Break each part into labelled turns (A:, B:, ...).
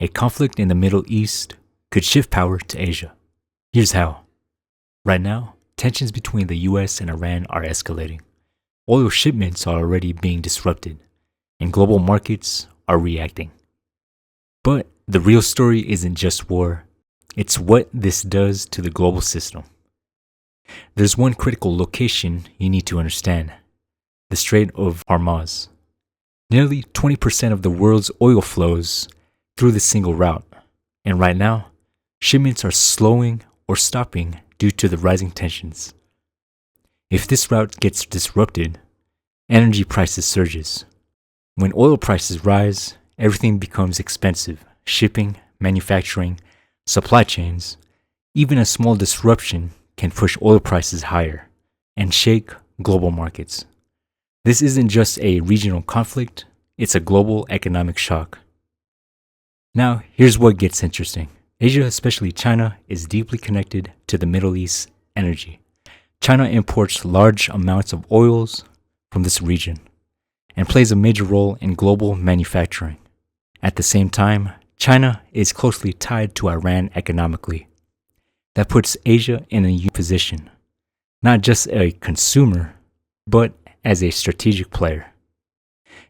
A: a conflict in the Middle East could shift power to Asia. Here's how. Right now, tensions between the US and Iran are escalating. Oil shipments are already being disrupted, and global markets are reacting. But the real story isn't just war, it's what this does to the global system. There's one critical location you need to understand: the Strait of Hormuz. Nearly 20% of the world's oil flows through this single route, and right now, shipments are slowing or stopping due to the rising tensions. If this route gets disrupted, energy prices surges. When oil prices rise, everything becomes expensive: shipping, manufacturing, supply chains. Even a small disruption can push oil prices higher and shake global markets. This isn't just a regional conflict, it's a global economic shock. Now, here's what gets interesting. Asia, especially China, is deeply connected to the Middle East's energy. China imports large amounts of oils from this region and plays a major role in global manufacturing. At the same time, China is closely tied to Iran economically. That puts Asia in a unique position, not just a consumer, but as a strategic player.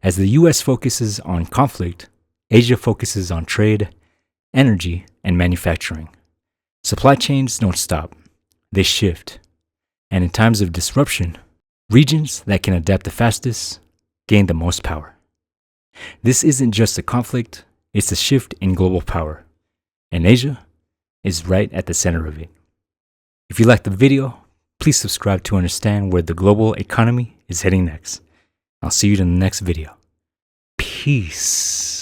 A: As the US focuses on conflict, Asia focuses on trade, energy, and manufacturing. Supply chains don't stop, they shift. And in times of disruption, regions that can adapt the fastest gain the most power. This isn't just a conflict, it's a shift in global power. And Asia is right at the center of it. If you liked the video, please subscribe to understand where the global economy is heading next. I'll see you in the next video. Peace.